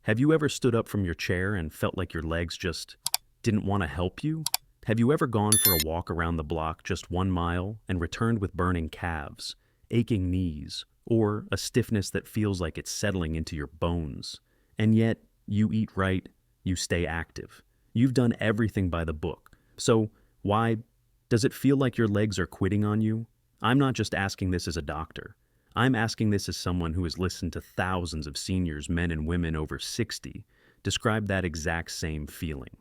Have you ever stood up from your chair and felt like your legs just didn't want to help you? Have you ever gone for a walk around the block just 1 mile and returned with burning calves, aching knees, or a stiffness that feels like it's settling into your bones? And yet, you eat right, you stay active. You've done everything by the book. So, why does it feel like your legs are quitting on you? I'm not just asking this as a doctor. I'm asking this as someone who has listened to thousands of seniors, men and women over 60, describe that exact same feeling.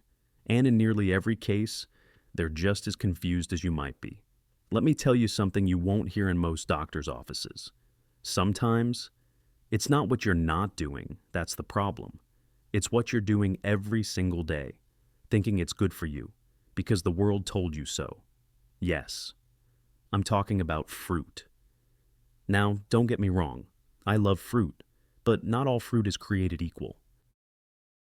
And in nearly every case, they're just as confused as you might be. Let me tell you something you won't hear in most doctors' offices. Sometimes, it's not what you're not doing that's the problem. It's what you're doing every single day, thinking it's good for you, because the world told you so. Yes, I'm talking about fruit. Now, don't get me wrong, I love fruit, but not all fruit is created equal.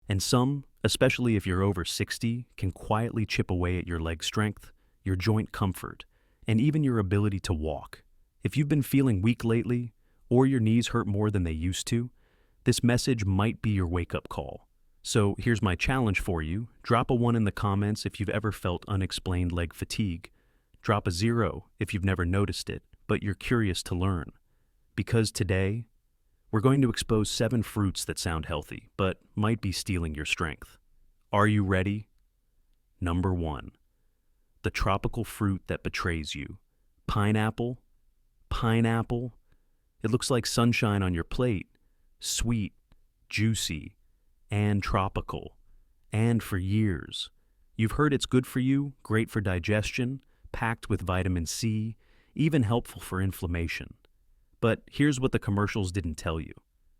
And some, especially if you're over 60, can quietly chip away at your leg strength, your joint comfort, and even your ability to walk. If you've been feeling weak lately, or your knees hurt more than they used to, this message might be your wake-up call. So here's my challenge for you. Drop a 1 in the comments if you've ever felt unexplained leg fatigue. Drop a 0 if you've never noticed it, but you're curious to learn. Because today, we're going to expose 7 fruits that sound healthy, but might be stealing your strength. Are you ready? Number 1, the tropical fruit that betrays you. Pineapple. Pineapple. It looks like sunshine on your plate. Sweet, juicy, and tropical. And for years. You've heard it's good for you, great for digestion, packed with vitamin C, even helpful for inflammation. But here's what the commercials didn't tell you.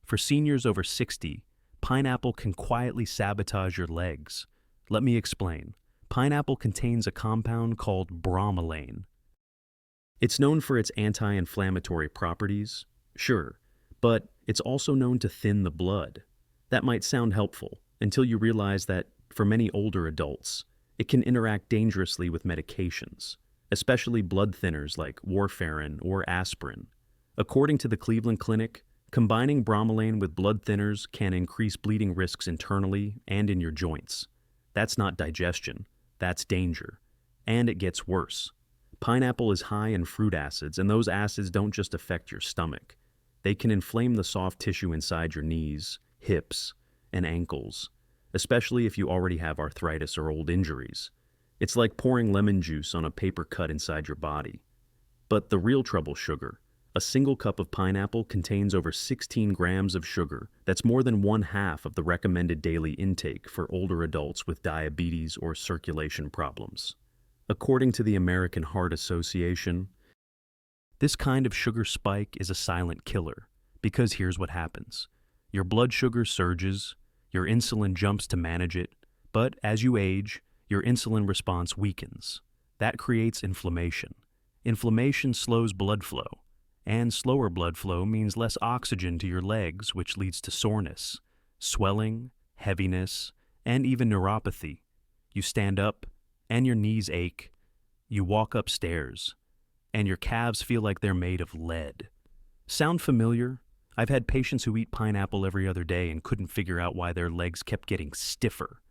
For seniors over 60, pineapple can quietly sabotage your legs. Let me explain. Pineapple contains a compound called bromelain. It's known for its anti-inflammatory properties, sure, but it's also known to thin the blood. That might sound helpful until you realize that for many older adults, it can interact dangerously with medications, especially blood thinners like warfarin or aspirin. According to the Cleveland Clinic, combining bromelain with blood thinners can increase bleeding risks internally and in your joints. That's not digestion, that's danger. And it gets worse. Pineapple is high in fruit acids, and those acids don't just affect your stomach. They can inflame the soft tissue inside your knees, hips, and ankles, especially if you already have arthritis or old injuries. It's like pouring lemon juice on a paper cut inside your body. But the real trouble's sugar. A single cup of pineapple contains over 16 grams of sugar. That's more than 1/2 of the recommended daily intake for older adults with diabetes or circulation problems. According to the American Heart Association, this kind of sugar spike is a silent killer, because here's what happens. Your blood sugar surges, your insulin jumps to manage it, but as you age, your insulin response weakens. That creates inflammation. Inflammation slows blood flow. And slower blood flow means less oxygen to your legs, which leads to soreness, swelling, heaviness, and even neuropathy. You stand up, and your knees ache. You walk upstairs, and your calves feel like they're made of lead. Sound familiar? I've had patients who eat pineapple every other day and couldn't figure out why their legs kept getting stiffer.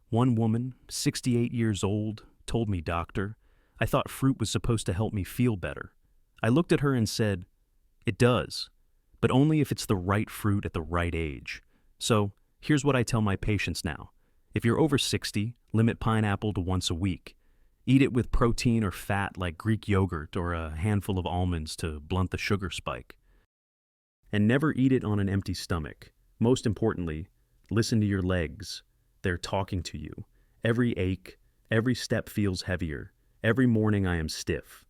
One woman, 68 years old, told me, "Doctor, I thought fruit was supposed to help me feel better." I looked at her and said, "It does, but only if it's the right fruit at the right age." So, here's what I tell my patients now. If you're over 60, limit pineapple to once a week. Eat it with protein or fat like Greek yogurt or a handful of almonds to blunt the sugar spike. And never eat it on an empty stomach. Most importantly, listen to your legs. They're talking to you. Every ache, every step feels heavier. Every morning I am stiff.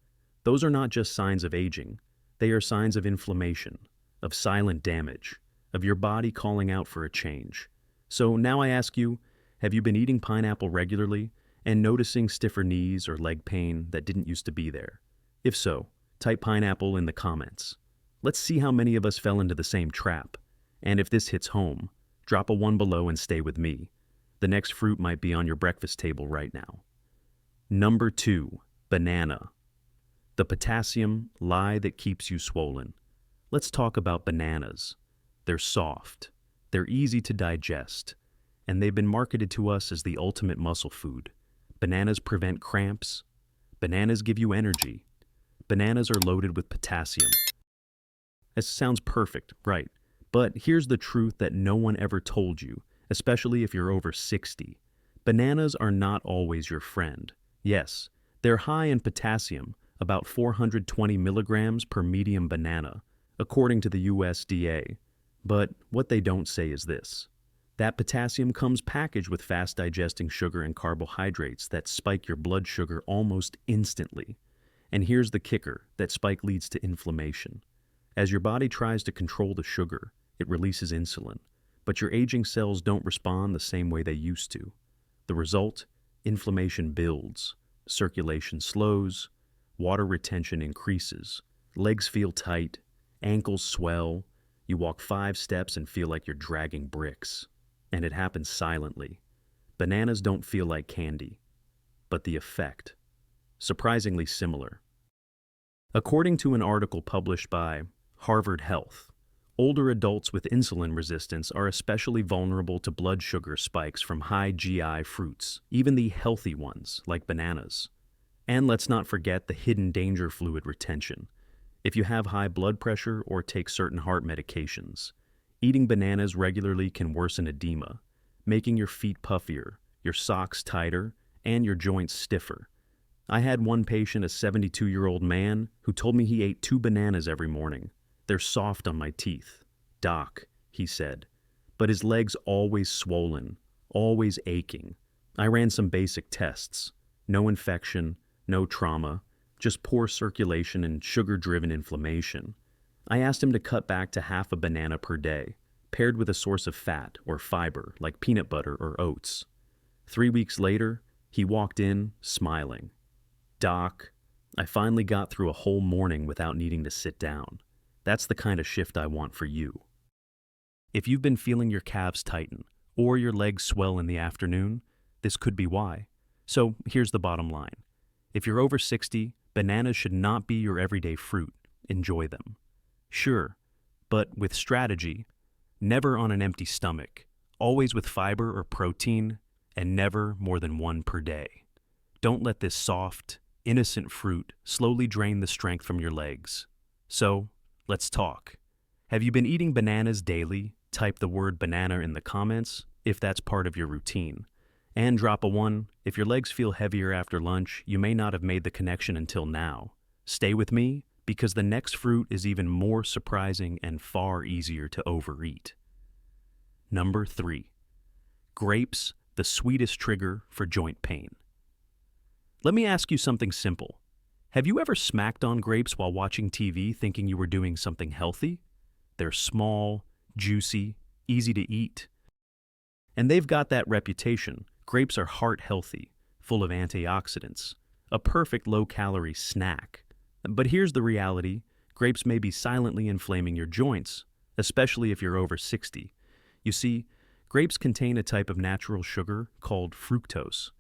Those are not just signs of aging. They are signs of inflammation, of silent damage, of your body calling out for a change. So now I ask you, have you been eating pineapple regularly and noticing stiffer knees or leg pain that didn't used to be there? If so, type pineapple in the comments. Let's see how many of us fell into the same trap. And if this hits home, drop a 1 below and stay with me. The next fruit might be on your breakfast table right now. Number 2, banana. The potassium lie that keeps you swollen. Let's talk about bananas. They're soft, They're easy to digest, and they've been marketed to us as the ultimate muscle food. Bananas prevent cramps. Bananas give you energy. Bananas are loaded with potassium. This sounds perfect, right? But here's the truth that no one ever told you, especially if you're over 60. Bananas are not always your friend. Yes, they're high in potassium, about 420 milligrams per medium banana, according to the USDA. But what they don't say is this: that potassium comes packaged with fast-digesting sugar and carbohydrates that spike your blood sugar almost instantly. And here's the kicker: that spike leads to inflammation. As your body tries to control the sugar, it releases insulin, but your aging cells don't respond the same way they used to. The result? Inflammation builds, circulation slows, water retention increases, legs feel tight, ankles swell, you walk 5 steps and feel like you're dragging bricks. And it happens silently. Bananas don't feel like candy, but the effect, surprisingly similar. According to an article published by Harvard Health, older adults with insulin resistance are especially vulnerable to blood sugar spikes from high GI fruits, even the healthy ones, like bananas. And let's not forget the hidden danger: fluid retention. If you have high blood pressure or take certain heart medications, eating bananas regularly can worsen edema, making your feet puffier, your socks tighter, and your joints stiffer. I had one patient, a 72-year-old man, who told me he ate 2 bananas every morning. "They're soft on my teeth. Doc," he said, but his legs always swollen, always aching. I ran some basic tests. No infection, no trauma, just poor circulation and sugar-driven inflammation. I asked him to cut back to half a banana per day, paired with a source of fat or fiber like peanut butter or oats. 3 weeks later, he walked in smiling. "Doc, I finally got through a whole morning without needing to sit down." That's the kind of shift I want for you. If you've been feeling your calves tighten or your legs swell in the afternoon, this could be why. So here's the bottom line. If you're over 60, bananas should not be your everyday fruit. Enjoy them. Sure, but with strategy. Never on an empty stomach, always with fiber or protein, and never more than 1 per day. Don't let this soft, innocent fruit slowly drain the strength from your legs. So, let's talk. Have you been eating bananas daily? Type the word banana in the comments if that's part of your routine. And drop a 1 if your legs feel heavier after lunch. You may not have made the connection until now. Stay with me, because the next fruit is even more surprising and far easier to overeat. Number 3. Grapes, the sweetest trigger for joint pain. Let me ask you something simple. Have you ever smacked on grapes while watching TV thinking you were doing something healthy? They're small, juicy, easy to eat. And they've got that reputation. Grapes are heart healthy, full of antioxidants, a perfect low-calorie snack. But here's the reality: grapes may be silently inflaming your joints, especially if you're over 60. You see, grapes contain a type of natural sugar called fructose.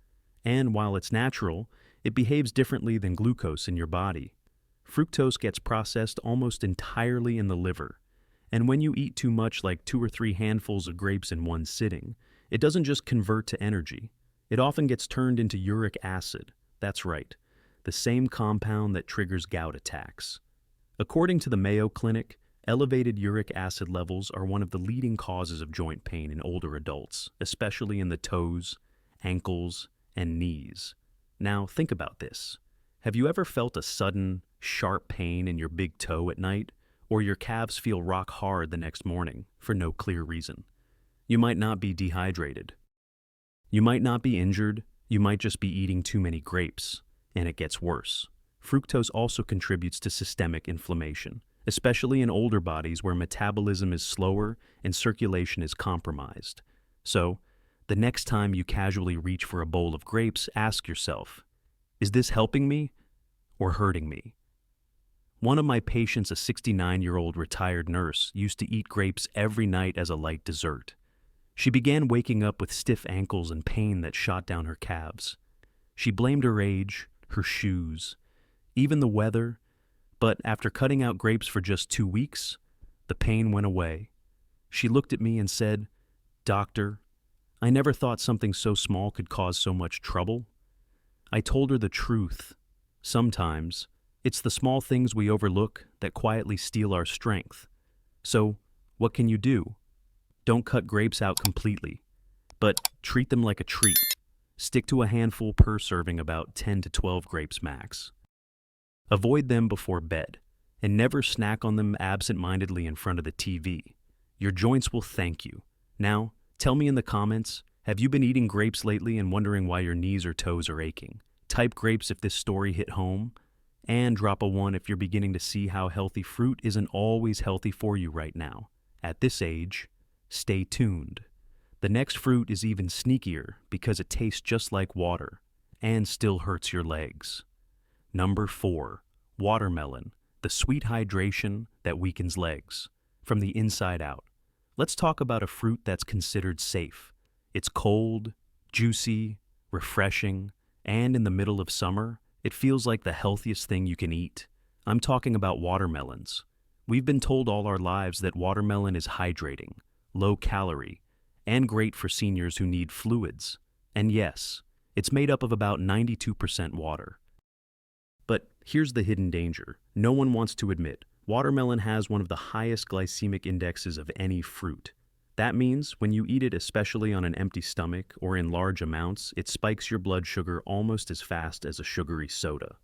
And while it's natural, it behaves differently than glucose in your body. Fructose gets processed almost entirely in the liver. And when you eat too much, like 2 or 3 handfuls of grapes in one sitting, it doesn't just convert to energy. It often gets turned into uric acid. That's right, the same compound that triggers gout attacks. According to the Mayo Clinic, elevated uric acid levels are one of the leading causes of joint pain in older adults, especially in the toes, ankles, and knees. Now, think about this. Have you ever felt a sudden, sharp pain in your big toe at night, or your calves feel rock hard the next morning for no clear reason? You might not be dehydrated. You might not be injured. You might just be eating too many grapes. And it gets worse. Fructose also contributes to systemic inflammation, especially in older bodies where metabolism is slower and circulation is compromised. So, the next time you casually reach for a bowl of grapes, ask yourself, is this helping me or hurting me? One of my patients, a 69-year-old retired nurse, used to eat grapes every night as a light dessert. She began waking up with stiff ankles and pain that shot down her calves. She blamed her age, her shoes, even the weather, but after cutting out grapes for just 2 weeks, the pain went away. She looked at me and said, "Doctor, I never thought something so small could cause so much trouble." I told her the truth. Sometimes, it's the small things we overlook that quietly steal our strength. So, what can you do? Don't cut grapes out completely, but treat them like a treat. Stick to a handful per serving, about 10 to 12 grapes max. Avoid them before bed, and never snack on them absent-mindedly in front of the TV. Your joints will thank you. Now, tell me in the comments, have you been eating grapes lately and wondering why your knees or toes are aching? Type grapes if this story hit home, and drop a 1 if you're beginning to see how healthy fruit isn't always healthy for you right now. At this age, stay tuned. The next fruit is even sneakier because it tastes just like water and still hurts your legs. Number 4, watermelon, the sweet hydration that weakens legs from the inside out. Let's talk about a fruit that's considered safe. It's cold, juicy, refreshing, and in the middle of summer, it feels like the healthiest thing you can eat. I'm talking about watermelons. We've been told all our lives that watermelon is hydrating, low calorie, and great for seniors who need fluids. And yes, it's made up of about 92% water. But here's the hidden danger no one wants to admit. Watermelon has one of the highest glycemic indexes of any fruit. That means when you eat it, especially on an empty stomach or in large amounts, it spikes your blood sugar almost as fast as a sugary soda.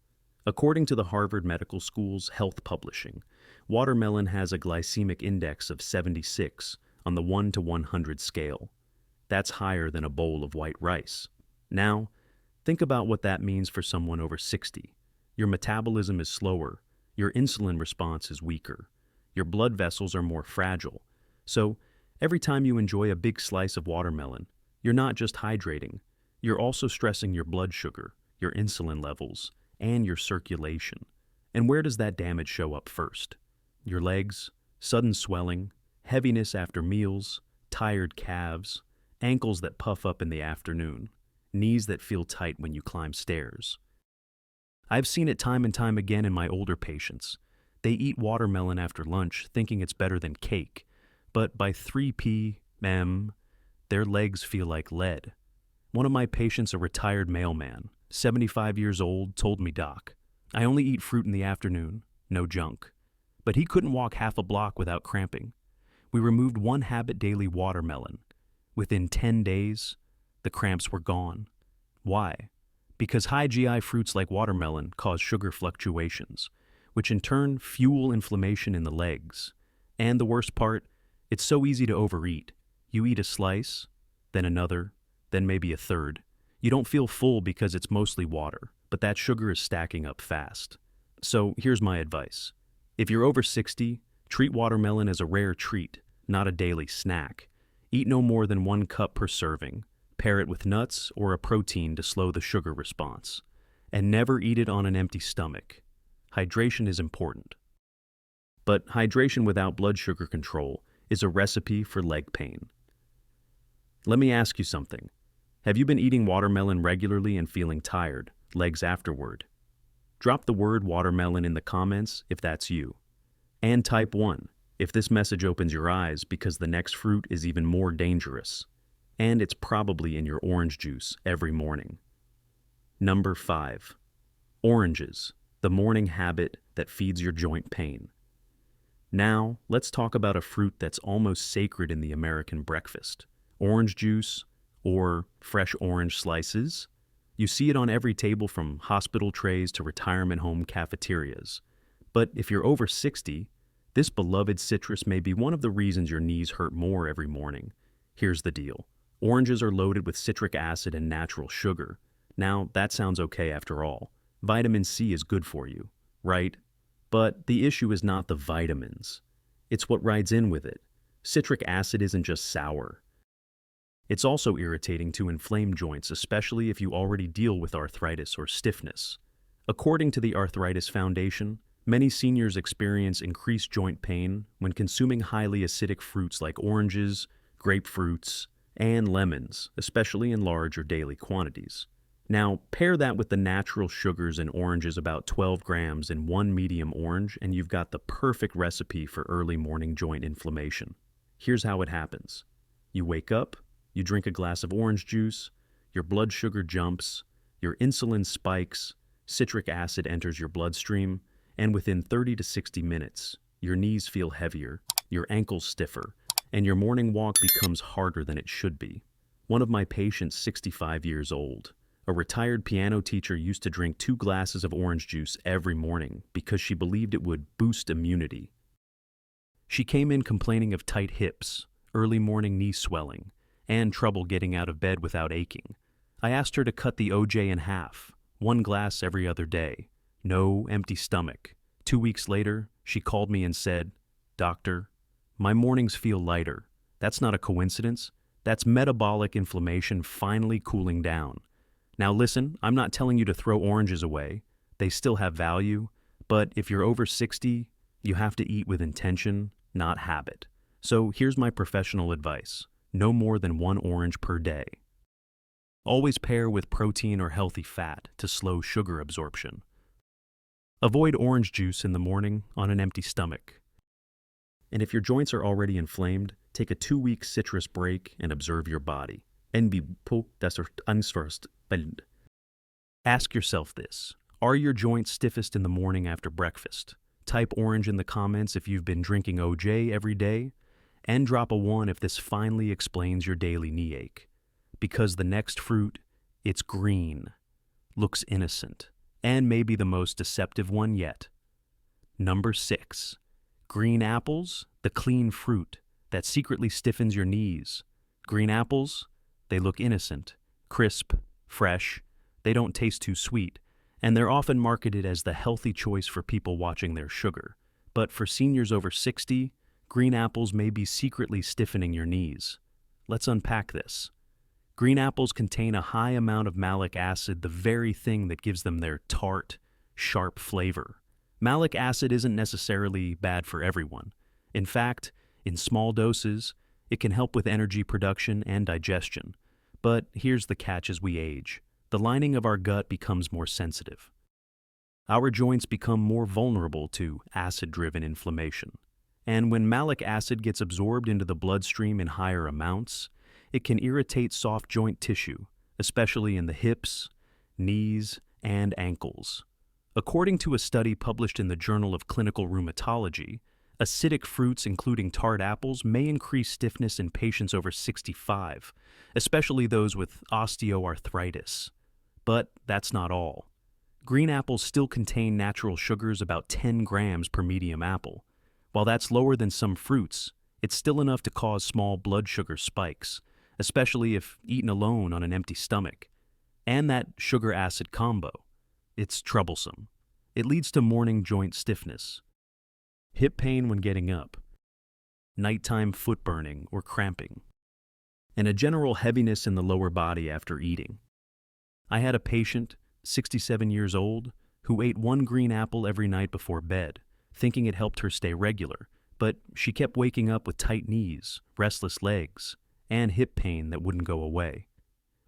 According to the Harvard Medical School's Health Publishing, watermelon has a glycemic index of 76 on the 1 to 100 scale. That's higher than a bowl of white rice. Now, think about what that means for someone over 60. Your metabolism is slower, your insulin response is weaker, your blood vessels are more fragile. So, every time you enjoy a big slice of watermelon, you're not just hydrating, you're also stressing your blood sugar, your insulin levels, and your circulation. And where does that damage show up first? Your legs, sudden swelling, heaviness after meals, tired calves, ankles that puff up in the afternoon, knees that feel tight when you climb stairs. I've seen it time and time again in my older patients. They eat watermelon after lunch thinking it's better than cake, but by 3 p.m., their legs feel like lead. One of my patients, a retired mailman, 75 years old, told me, "Doc, I only eat fruit in the afternoon, no junk." But he couldn't walk half a block without cramping. We removed one habit daily watermelon. Within 10 days, the cramps were gone. Why? Because high GI fruits like watermelon cause sugar fluctuations, which in turn fuel inflammation in the legs. And the worst part, it's so easy to overeat. You eat a slice, then another, then maybe a third. You don't feel full because it's mostly water, but that sugar is stacking up fast. So here's my advice. If you're over 60, treat watermelon as a rare treat, not a daily snack. Eat no more than 1 cup per serving. Pair it with nuts or a protein to slow the sugar response. And never eat it on an empty stomach. Hydration is important. But hydration without blood sugar control is a recipe for leg pain. Let me ask you something. Have you been eating watermelon regularly and feeling tired, legs afterward? Drop the word watermelon in the comments if that's you. And type 1 if this message opens your eyes, because the next fruit is even more dangerous. And it's probably in your orange juice every morning. Number 5. Oranges, the morning habit that feeds your joint pain. Now, let's talk about a fruit that's almost sacred in the American breakfast. Orange juice, or fresh orange slices. You see it on every table from hospital trays to retirement home cafeterias. But if you're over 60, this beloved citrus may be one of the reasons your knees hurt more every morning. Here's the deal. Oranges are loaded with citric acid and natural sugar. Now, that sounds okay after all. Vitamin C is good for you, right? But the issue is not the vitamins. It's what rides in with it. Citric acid isn't just sour. It's also irritating to inflamed joints, especially if you already deal with arthritis or stiffness. According to the Arthritis Foundation, many seniors experience increased joint pain when consuming highly acidic fruits like oranges, grapefruits, and lemons, especially in large or daily quantities. Now, pair that with the natural sugars in oranges, about 12 grams in 1 medium orange, and you've got the perfect recipe for early morning joint inflammation. Here's how it happens. You wake up, you drink a glass of orange juice, your blood sugar jumps, your insulin spikes, citric acid enters your bloodstream, and within 30 to 60 minutes, your knees feel heavier, your ankles stiffer, and your morning walk becomes harder than it should be. One of my patients, 65 years old, a retired piano teacher, used to drink 2 glasses of orange juice every morning because she believed it would boost immunity. She came in complaining of tight hips, early morning knee swelling, and trouble getting out of bed without aching. I asked her to cut the OJ in half, 1 glass every other day. No empty stomach. 2 weeks later, she called me and said, "Doctor, my mornings feel lighter. That's not a coincidence. That's metabolic inflammation finally cooling down." Now listen, I'm not telling you to throw oranges away. They still have value, but if you're over 60, you have to eat with intention, not habit. So here's my professional advice. No more than 1 orange per day. Always pair with protein or healthy fat to slow sugar absorption. Avoid orange juice in the morning on an empty stomach. And if your joints are already inflamed, take a 2-week citrus break and observe your body. Ask yourself this. Are your joints stiffest in the morning after breakfast? Type orange in the comments if you've been drinking OJ every day, and drop a 1 if this finally explains your daily knee ache. Because the next fruit, it's green, looks innocent, and may be the most deceptive one yet. Number 6. Green apples, the clean fruit that secretly stiffens your knees. Green apples, they look innocent, crisp, fresh, they don't taste too sweet, and they're often marketed as the healthy choice for people watching their sugar. But for seniors over 60, green apples may be secretly stiffening your knees. Let's unpack this. Green apples contain a high amount of malic acid, the very thing that gives them their tart, sharp flavor. Malic acid isn't necessarily bad for everyone. In fact, in small doses, it can help with energy production and digestion. But here's the catch: as we age, the lining of our gut becomes more sensitive. Our joints become more vulnerable to acid-driven inflammation. And when malic acid gets absorbed into the bloodstream in higher amounts, it can irritate soft joint tissue, especially in the hips, knees, and ankles. According to a study published in the Journal of Clinical Rheumatology, acidic fruits, including tart apples, may increase stiffness in patients over 65, especially those with osteoarthritis. But that's not all. Green apples still contain natural sugars, about 10 grams per medium apple. While that's lower than some fruits, it's still enough to cause small blood sugar spikes, especially if eaten alone on an empty stomach. And that sugar-acid combo, it's troublesome. It leads to morning joint stiffness, hip pain when getting up, nighttime foot burning or cramping, and a general heaviness in the lower body after eating. I had a patient, 67 years old, who ate 1 green apple every night before bed, thinking it helped her stay regular, but she kept waking up with tight knees, restless legs, and hip pain that wouldn't go away.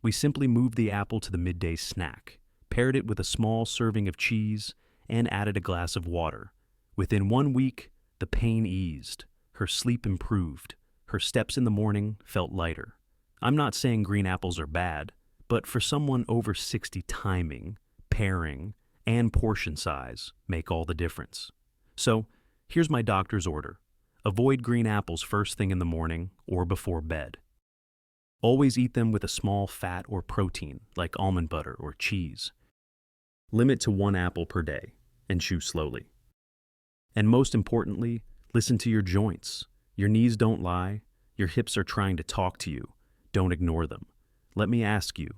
We simply moved the apple to the midday snack, paired it with a small serving of cheese, and added a glass of water. Within 1 week, the pain eased, her sleep improved, her steps in the morning felt lighter. I'm not saying green apples are bad, but for someone over 60, timing, pairing, and portion size make all the difference. So, here's my doctor's order. Avoid green apples first thing in the morning or before bed. Always eat them with a small fat or protein, like almond butter or cheese. Limit to 1 apple per day, and chew slowly. And most importantly, listen to your joints. Your knees don't lie. Your hips are trying to talk to you. Don't ignore them. Let me ask you,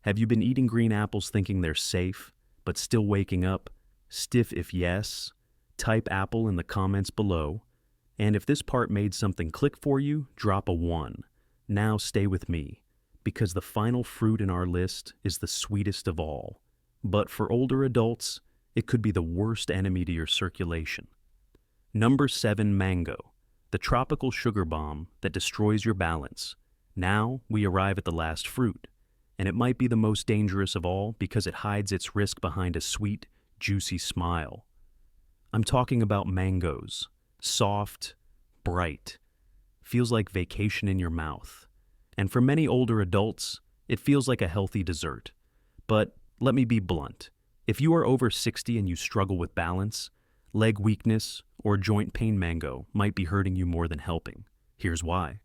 have you been eating green apples thinking they're safe, but still waking up stiff? If yes, type apple in the comments below. And if this part made something click for you, drop a 1. Now stay with me, because the final fruit in our list is the sweetest of all. But for older adults, it could be the worst enemy to your circulation. Number 7, mango, the tropical sugar bomb that destroys your balance. Now we arrive at the last fruit, and it might be the most dangerous of all because it hides its risk behind a sweet, juicy smile. I'm talking about mangoes, soft, bright, feels like vacation in your mouth. And for many older adults, it feels like a healthy dessert. But let me be blunt. If you are over 60 and you struggle with balance, leg weakness, or joint pain, mango might be hurting you more than helping. Here's why.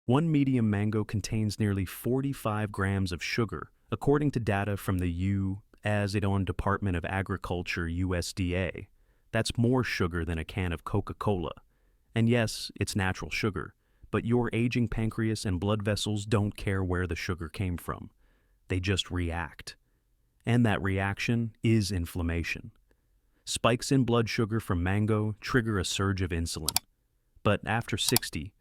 One medium mango contains nearly 45 grams of sugar, according to data from the U.S. Department of Agriculture (USDA). That's more sugar than a can of Coca-Cola. And yes, it's natural sugar, but your aging pancreas and blood vessels don't care where the sugar came from. They just react. And that reaction is inflammation. Spikes in blood sugar from mango trigger a surge of insulin. But after 60,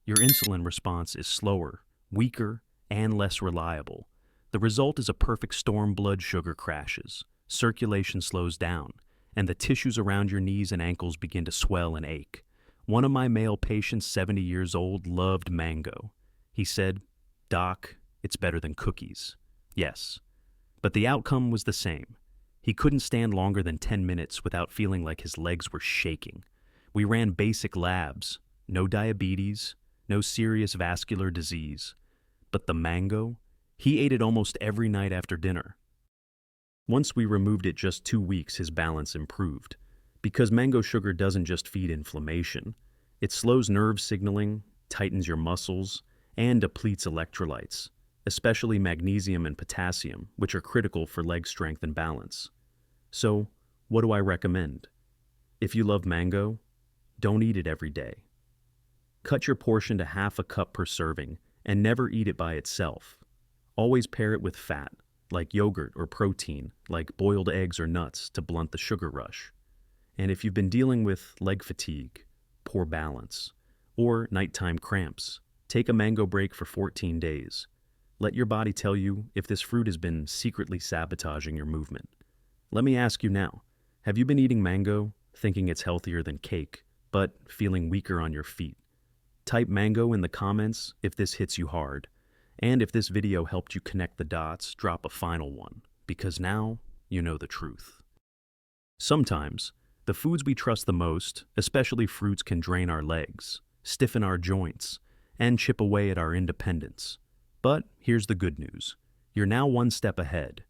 your insulin response is slower, weaker, and less reliable. The result is a perfect storm. Blood sugar crashes, circulation slows down, and the tissues around your knees and ankles begin to swell and ache. One of my male patients, 70 years old, loved mango. He said, "Doc, it's better than cookies." Yes, but the outcome was the same. He couldn't stand longer than 10 minutes without feeling like his legs were shaking. We ran basic labs, no diabetes, no serious vascular disease. But the mango, he ate it almost every night after dinner. Once we removed it just 2 weeks, his balance improved. Because mango sugar doesn't just feed inflammation, it slows nerve signaling, tightens your muscles, and depletes electrolytes, especially magnesium and potassium, which are critical for leg strength and balance. So, what do I recommend? If you love mango, don't eat it every day. Cut your portion to half a cup per serving and never eat it by itself. Always pair it with fat, like yogurt, or protein, like boiled eggs or nuts, to blunt the sugar rush. And if you've been dealing with leg fatigue, poor balance, or nighttime cramps, take a mango break for 14 days. Let your body tell you if this fruit has been secretly sabotaging your movement. Let me ask you now, have you been eating mango, thinking it's healthier than cake, but feeling weaker on your feet? Type mango in the comments if this hits you hard. And if this video helped you connect the dots, drop a final one, because now you know the truth. Sometimes, the foods we trust the most, especially fruits, can drain our legs, stiffen our joints, and chip away at our independence. But here's the good news. You're now one step ahead.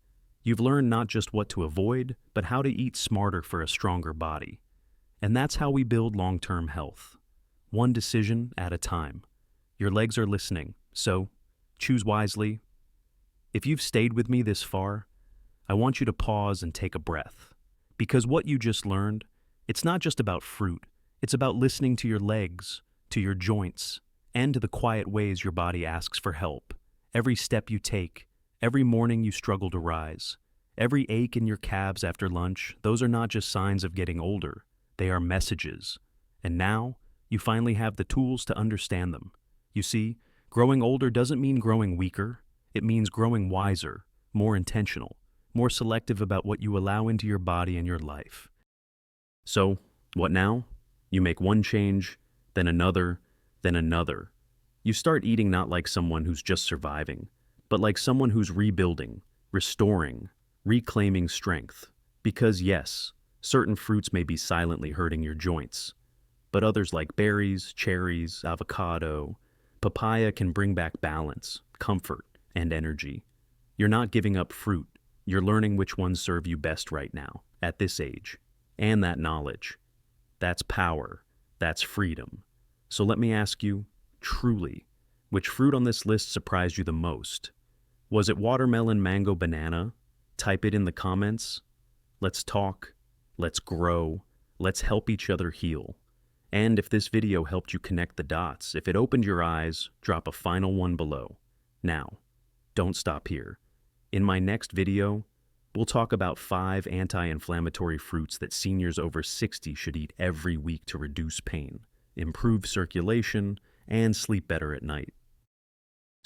You've learned not just what to avoid, but how to eat smarter for a stronger body. And that's how we build long-term health. One decision at a time. Your legs are listening, so choose wisely. If you've stayed with me this far, I want you to pause and take a breath. Because what you just learned, it's not just about fruit. It's about listening to your legs, to your joints, and to the quiet ways your body asks for help. Every step you take, every morning you struggle to rise, every ache in your calves after lunch, those are not just signs of getting older. They are messages. And now, you finally have the tools to understand them. You see, growing older doesn't mean growing weaker. It means growing wiser, more intentional, more selective about what you allow into your body and your life. So, what now? You make one change, then another, then another. You start eating not like someone who's just surviving, but like someone who's rebuilding, restoring, reclaiming strength. Because yes, certain fruits may be silently hurting your joints, but others like berries, cherries, avocado, papaya can bring back balance, comfort, and energy. You're not giving up fruit. You're learning which ones serve you best right now, at this age. And that knowledge, that's power, that's freedom. So let me ask you, truly, which fruit on this list surprised you the most? Was it watermelon, mango, banana? Type it in the comments. Let's talk, let's grow, let's help each other heal. And if this video helped you connect the dots, if it opened your eyes, drop a final one below. Now, don't stop here. In my next video, we'll talk about 5 anti-inflammatory fruits that seniors over 60 should eat every week to reduce pain, improve circulation, and sleep better at night.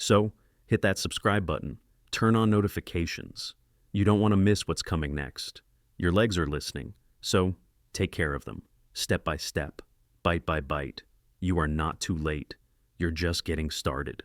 So, hit that subscribe button, turn on notifications. You don't want to miss what's coming next. Your legs are listening, so take care of them, step by step, bite by bite. You are not too late. You're just getting started.